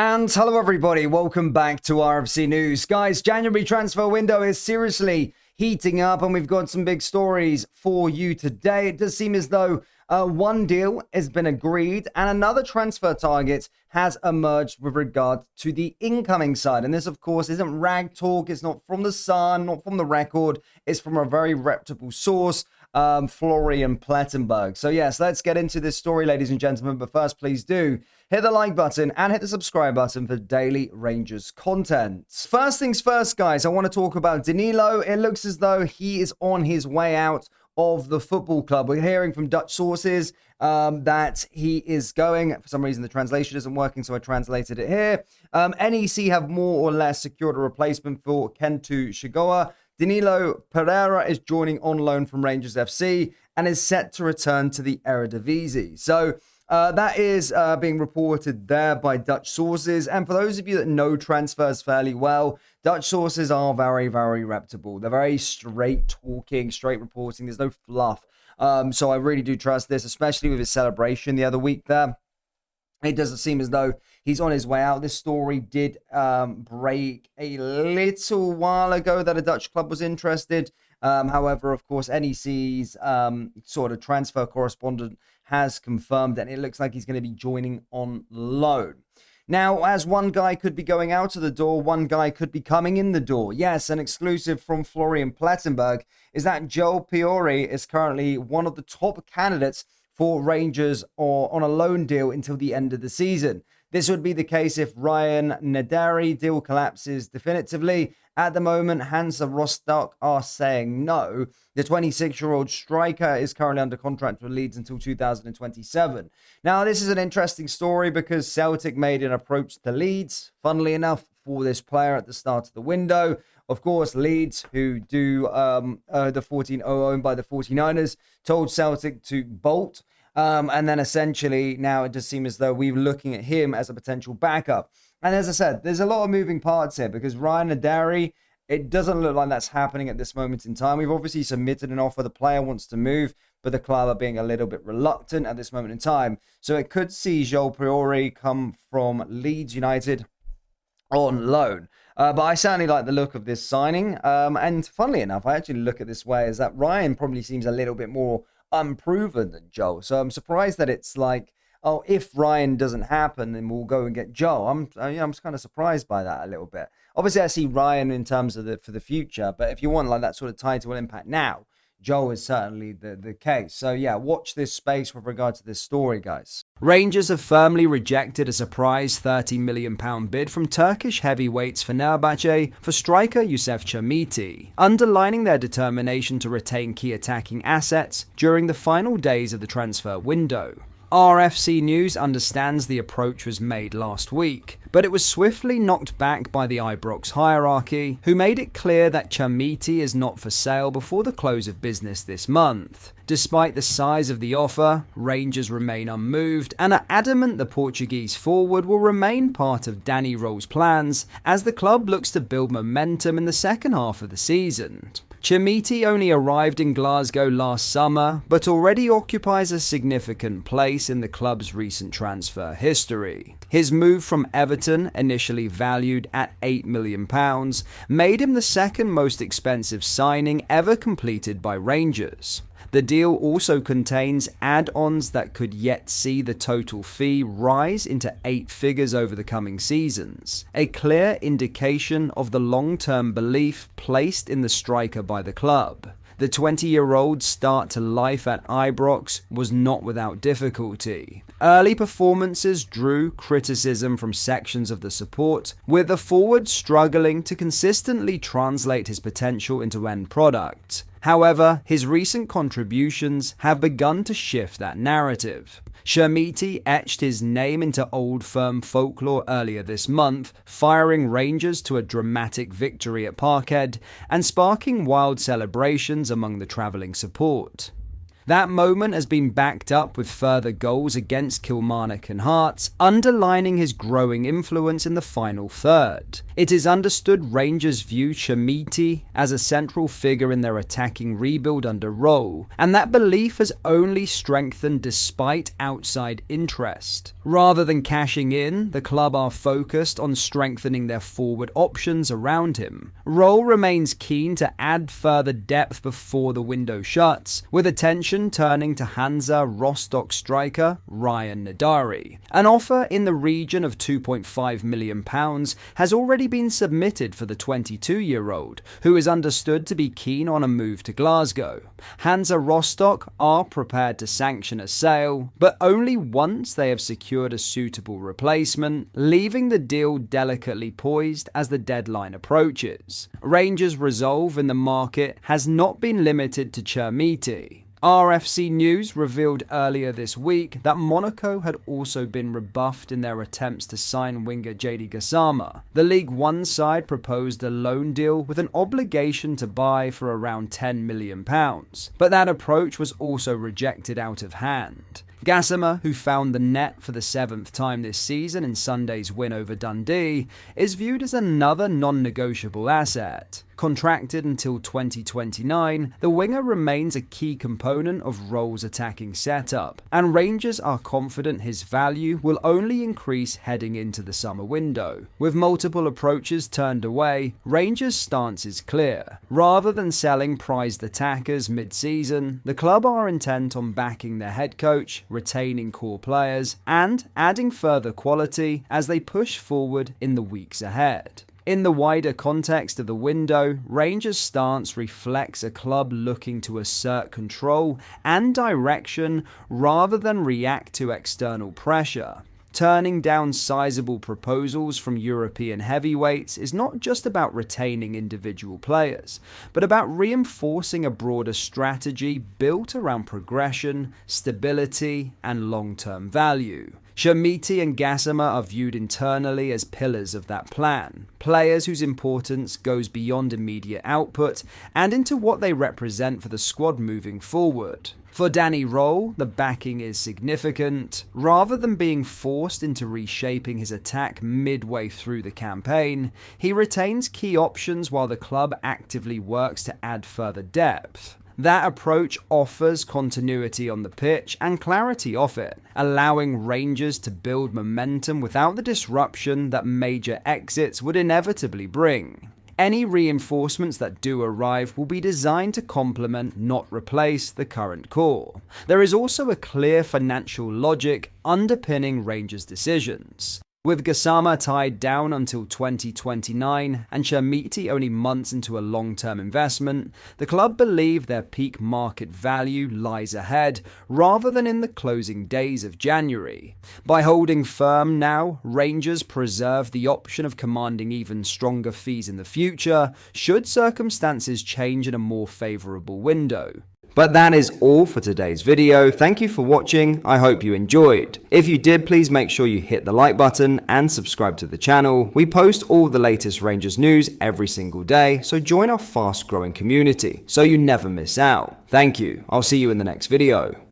And hello everybody, welcome back to RFC News. Guys, January transfer window is seriously heating up and we've got some big stories for you today. It does seem as though one deal has been agreed and another transfer target has emerged with regard to the incoming side. And this, of course, isn't rag talk. It's not from the Sun, not from the Record. It's from a very reputable source, Florian Plettenberg. So yes, let's get into this story, ladies and gentlemen. But first, please do hit the like button and hit the subscribe button for daily Rangers content. First things first, guys, I want to talk about Danilo. It looks as though he is on his way out of the football club. We're hearing from Dutch sources that he is going. For some reason, the translation isn't working, so I translated it here. NEC have more or less secured a replacement for Kentu Shigoa. Danilo Pereira is joining on loan from Rangers FC and is set to return to the Eredivisie. So that is being reported there by Dutch sources. And for those of you that know transfers fairly well, Dutch sources are very, very reputable. They're very straight talking, straight reporting. There's no fluff. So I really do trust this, especially with his celebration the other week there. It doesn't seem as though he's on his way out. This story did break a little while ago that a Dutch club was interested. However, of course, NEC's sort of transfer correspondent has confirmed that it looks like he's going to be joining on loan. Now, as one guy could be going out of the door, one guy could be coming in the door. Yes, an exclusive from Florian Plettenberg is that Joel Piori is currently one of the top candidates for Rangers or on a loan deal until the end of the season. This would be the case if Ryan Naderi deal collapses definitively. At the moment, Hansa Rostock are saying no. The 26-year-old striker is currently under contract with Leeds until 2027. Now, this is an interesting story because Celtic made an approach to Leeds, funnily enough, for this player at the start of the window. Of course, Leeds, who do the 14 owned by the 49ers, told Celtic to bolt. And then essentially now it just seems as though we're looking at him as a potential backup. And as I said, there's a lot of moving parts here because Ryan Naderi, it doesn't look like that's happening at this moment in time. We've obviously submitted an offer. The player wants to move, but the club are being a little bit reluctant at this moment in time. So it could see Joel Priori come from Leeds United on loan. But I certainly like the look of this signing. And funnily enough, I actually look at this way as that Ryan probably seems a little bit more unproven than Joe. So I'm surprised that it's like, oh, if Ryan doesn't happen, then we'll go and get Joe. I'm kind of surprised by that a little bit. Obviously, I see Ryan in terms of for the future, but if you want like that sort of title impact now, Joe is certainly the case. So yeah, watch this space with regard to this story, guys. Rangers have firmly rejected a surprise £30 million bid from Turkish heavyweights Fenerbahce for striker Yusuf Chermiti, underlining their determination to retain key attacking assets during the final days of the transfer window. RFC News understands the approach was made last week, but it was swiftly knocked back by the Ibrox hierarchy, who made it clear that Chermiti is not for sale before the close of business this month. Despite the size of the offer, Rangers remain unmoved and are adamant the Portuguese forward will remain part of Danny Rowe's plans as the club looks to build momentum in the second half of the season. Chermiti only arrived in Glasgow last summer, but already occupies a significant place in the club's recent transfer history. His move from Everton, initially valued at £8 million, made him the second most expensive signing ever completed by Rangers. The deal also contains add-ons that could yet see the total fee rise into 8 figures over the coming seasons, a clear indication of the long-term belief placed in the striker by the club. The 20-year-old's start to life at Ibrox was not without difficulty. Early performances drew criticism from sections of the support, with the forward struggling to consistently translate his potential into end product. However, his recent contributions have begun to shift that narrative. Chermiti etched his name into Old Firm folklore earlier this month, firing Rangers to a dramatic victory at Parkhead and sparking wild celebrations among the travelling support. That moment has been backed up with further goals against Kilmarnock and Hearts, underlining his growing influence in the final third. It is understood Rangers view Chamiti as a central figure in their attacking rebuild under Roll, and that belief has only strengthened despite outside interest. Rather than cashing in, the club are focused on strengthening their forward options around him. Roll remains keen to add further depth before the window shuts, with attention turning to Hansa Rostock striker Ryan Nadari. An offer in the region of £2.5 million has already been submitted for the 22-year-old, who is understood to be keen on a move to Glasgow. Hansa Rostock are prepared to sanction a sale, but only once they have secured a suitable replacement, leaving the deal delicately poised as the deadline approaches. Rangers' resolve in the market has not been limited to Chermiti. RFC News revealed earlier this week that Monaco had also been rebuffed in their attempts to sign winger JD Gassama. The League One side proposed a loan deal with an obligation to buy for around £10 million, but that approach was also rejected out of hand. Gassama, who found the net for the 7th time this season in Sunday's win over Dundee, is viewed as another non-negotiable asset. Contracted until 2029, the winger remains a key component of Roll's attacking setup, and Rangers are confident his value will only increase heading into the summer window. With multiple approaches turned away, Rangers' stance is clear. Rather than selling prized attackers mid-season, the club are intent on backing their head coach, retaining core players, and adding further quality as they push forward in the weeks ahead. In the wider context of the window, Rangers' stance reflects a club looking to assert control and direction rather than react to external pressure. Turning down sizable proposals from European heavyweights is not just about retaining individual players, but about reinforcing a broader strategy built around progression, stability, and long-term value. Chermiti and Gassama are viewed internally as pillars of that plan, players whose importance goes beyond immediate output and into what they represent for the squad moving forward. For Danny Roll, the backing is significant. Rather than being forced into reshaping his attack midway through the campaign, he retains key options while the club actively works to add further depth. That approach offers continuity on the pitch and clarity off it, allowing Rangers to build momentum without the disruption that major exits would inevitably bring. Any reinforcements that do arrive will be designed to complement, not replace, the current core. There is also a clear financial logic underpinning Rangers' decisions. With Gassama tied down until 2029 and Chermiti only months into a long-term investment, the club believe their peak market value lies ahead rather than in the closing days of January. By holding firm now, Rangers preserve the option of commanding even stronger fees in the future should circumstances change in a more favourable window. But that is all for today's video. Thank you for watching. I hope you enjoyed. If you did, please make sure you hit the like button and subscribe to the channel. We post all the latest Rangers news every single day, so join our fast growing community so you never miss out. Thank you. I'll see you in the next video.